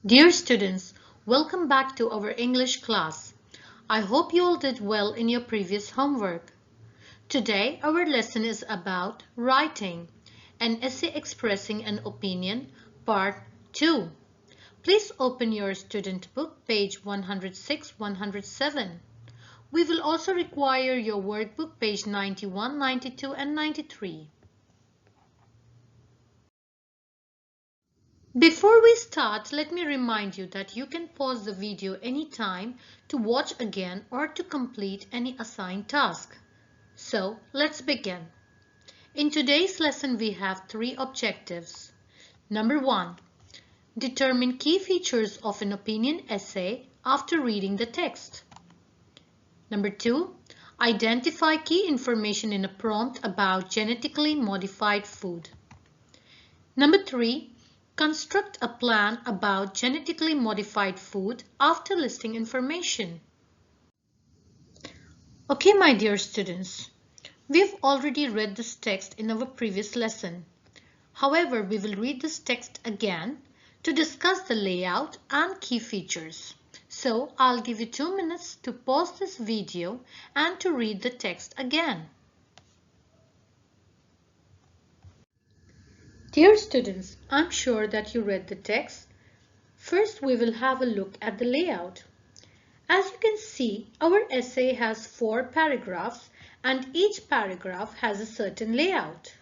Dear students, welcome back to our English class. I hope you all did well in your previous homework. Today our lesson is about writing, an essay expressing an opinion, part 2. Please open your student book, page 106-107. We will also require your workbook, page 91, 92 and 93. Before we start, let me remind you that you can pause the video anytime to watch again or to complete any assigned task. So, let's begin. In today's lesson, we have 3 objectives. Number 1. Determine key features of an opinion essay after reading the text. Number 2. Identify key information in a prompt about genetically modified food. Number 3. Construct a plan about genetically modified food after listing information. Okay, my dear students, we've already read this text in our previous lesson. However, we will read this text again to discuss the layout and key features. So, I'll give you 2 minutes to pause this video and to read the text again. Dear students, I'm sure that you read the text. First, we will have a look at the layout. As you can see, our essay has 4 paragraphs and each paragraph has a certain layout.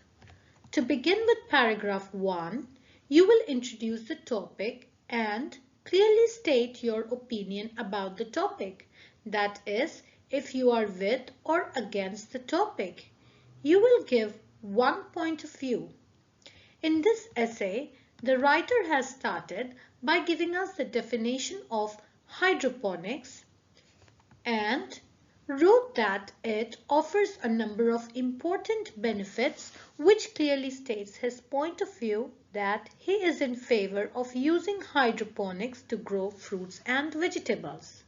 To begin with paragraph 1, you will introduce the topic and clearly state your opinion about the topic. That is, if you are with or against the topic. You will give one point of view. In this essay, the writer has started by giving us the definition of hydroponics and wrote that it offers a number of important benefits, which clearly states his point of view that he is in favor of using hydroponics to grow fruits and vegetables.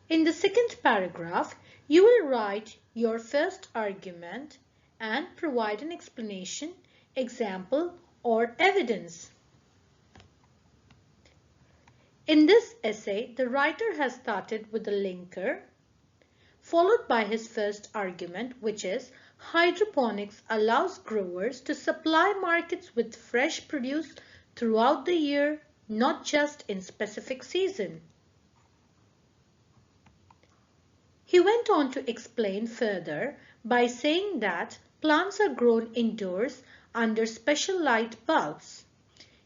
In the second paragraph, you will write your first argument and provide an explanation, example, or evidence. In this essay, the writer has started with the linker, followed by his first argument, which is hydroponics allows growers to supply markets with fresh produce throughout the year, not just in specific season. He went on to explain further by saying that plants are grown indoors under special light bulbs.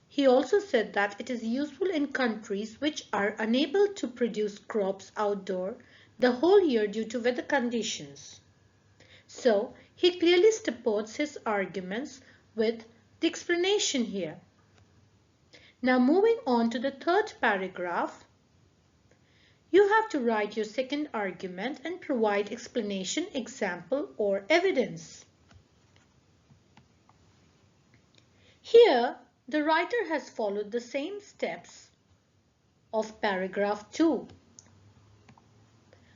He also said that it is useful in countries which are unable to produce crops outdoor the whole year due to weather conditions. So, he clearly supports his arguments with the explanation here. Now, moving on to the third paragraph, you have to write your second argument and provide explanation, example, or evidence. Here, the writer has followed the same steps of paragraph 2.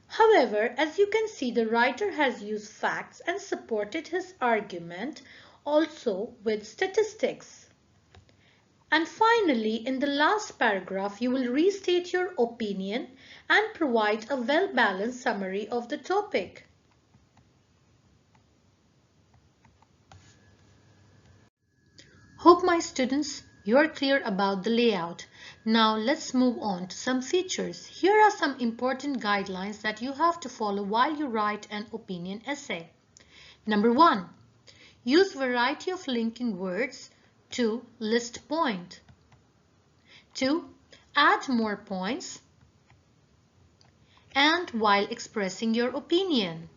However, as you can see, the writer has used facts and supported his argument also with statistics. And finally, in the last paragraph, you will restate your opinion and provide a well-balanced summary of the topic. Hope my students, you are clear about the layout. Now let's move on to some features. Here are some important guidelines that you have to follow while you write an opinion essay. Number 1. Use variety of linking words to list point. 2. Add more points and while expressing your opinion.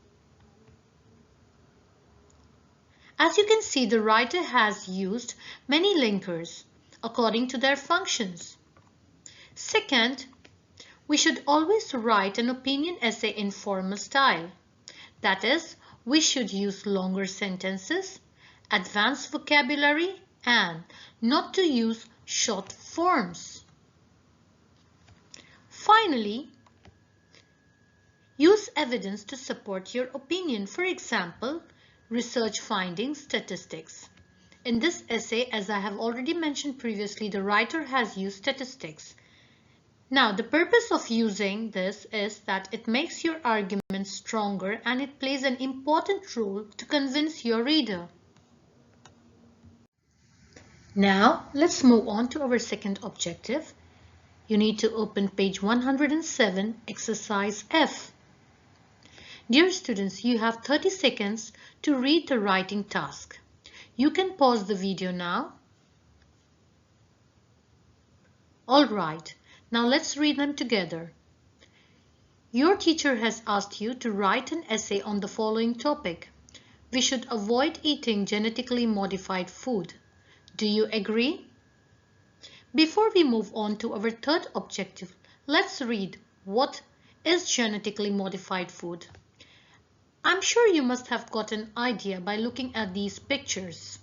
As you can see, the writer has used many linkers according to their functions. Second, we should always write an opinion essay in formal style. That is, we should use longer sentences, advanced vocabulary, and not to use short forms. Finally, use evidence to support your opinion. For example, research findings, statistics. In this essay, as I have already mentioned previously, the writer has used statistics. Now, the purpose of using this is that it makes your argument stronger and it plays an important role to convince your reader. Now, let's move on to our second objective. You need to open page 107, exercise F. Dear students, you have 30 seconds to read the writing task. You can pause the video now. Alright, now let's read them together. Your teacher has asked you to write an essay on the following topic. We should avoid eating genetically modified food. Do you agree? Before we move on to our third objective, let's read what is genetically modified food. I'm sure you must have got an idea by looking at these pictures.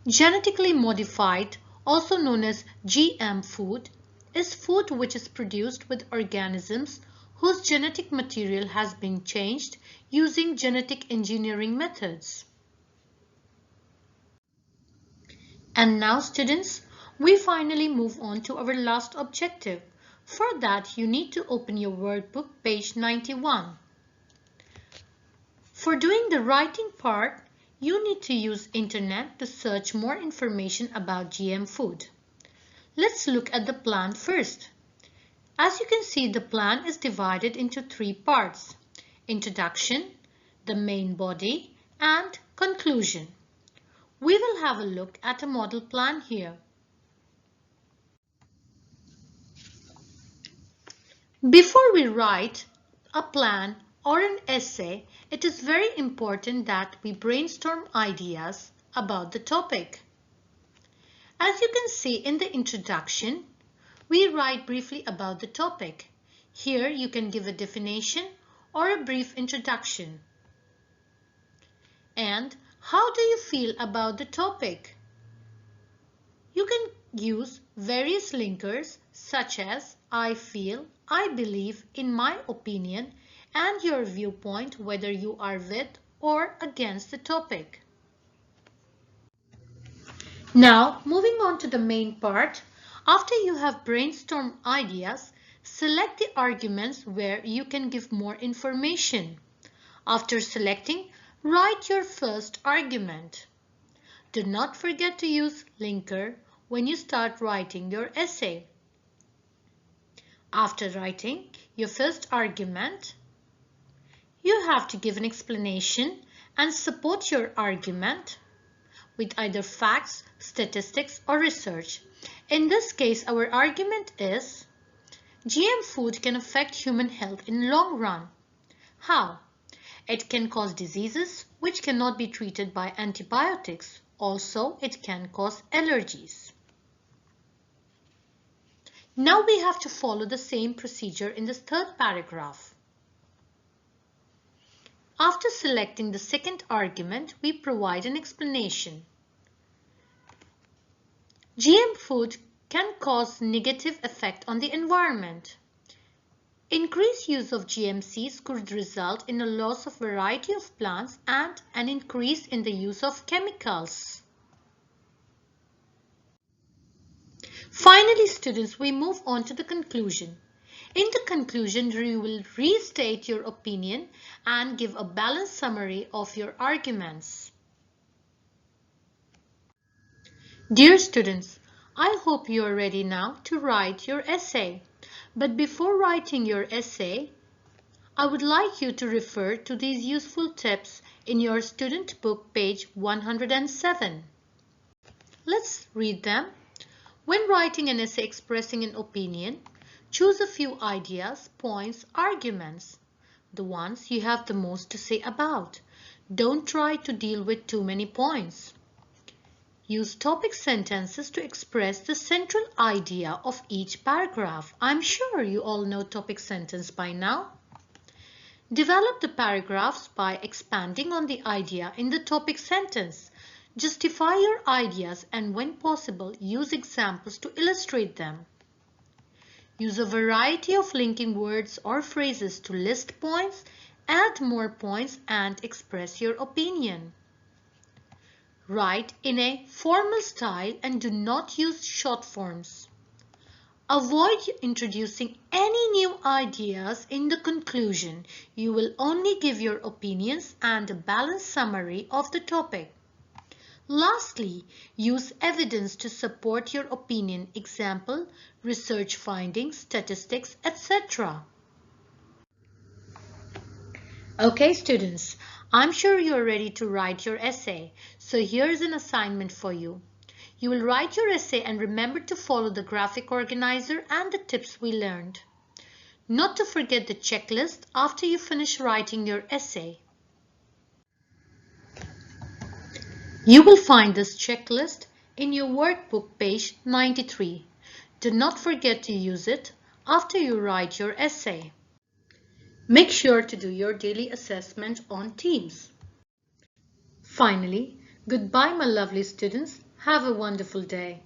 Genetically modified, also known as GM food, is food which is produced with organisms whose genetic material has been changed using genetic engineering methods. And now, students, we finally move on to our last objective. For that, you need to open your workbook, page 91. For doing the writing part, you need to use internet to search more information about GM food. Let's look at the plan first. As you can see, the plan is divided into three parts: introduction, the main body, and conclusion. We will have a look at a model plan here. Before we write a plan or an essay, it is very important that we brainstorm ideas about the topic. As you can see in the introduction, we write briefly about the topic. Here you can give a definition or a brief introduction. And how do you feel about the topic? You can use various linkers such as I feel, I believe, in my opinion, and your viewpoint, whether you are with or against the topic. Now, moving on to the main part. After you have brainstormed ideas, select the arguments where you can give more information. After selecting, write your first argument. Do not forget to use linker when you start writing your essay. After writing your first argument, you have to give an explanation and support your argument with either facts, statistics, or research. In this case, our argument is GM food can affect human health in long run. How? It can cause diseases which cannot be treated by antibiotics. Also, it can cause allergies. Now we have to follow the same procedure in this third paragraph. After selecting the second argument, we provide an explanation. GM food can cause negative effect on the environment. Increased use of GMCs could result in a loss of variety of plants and an increase in the use of chemicals. Finally, students, we move on to the conclusion. In the conclusion, you will restate your opinion and give a balanced summary of your arguments. Dear students, I hope you are ready now to write your essay. But before writing your essay, I would like you to refer to these useful tips in your student book, page 107. Let's read them. When writing an essay expressing an opinion, choose a few ideas, points, arguments, the ones you have the most to say about. Don't try to deal with too many points. Use topic sentences to express the central idea of each paragraph. I'm sure you all know topic sentence by now. Develop the paragraphs by expanding on the idea in the topic sentence. Justify your ideas and, when possible, use examples to illustrate them. Use a variety of linking words or phrases to list points, add more points, and express your opinion. Write in a formal style and do not use short forms. Avoid introducing any new ideas in the conclusion. You will only give your opinions and a balanced summary of the topic. Lastly, use evidence to support your opinion, example, research findings, statistics, etc. Okay, students, I'm sure you're ready to write your essay. So here's an assignment for you. You will write your essay and remember to follow the graphic organizer and the tips we learned. Not to forget the checklist after you finish writing your essay. You will find this checklist in your workbook page 93. Do not forget to use it after you write your essay. Make sure to do your daily assessment on Teams. Finally, goodbye my lovely students. Have a wonderful day.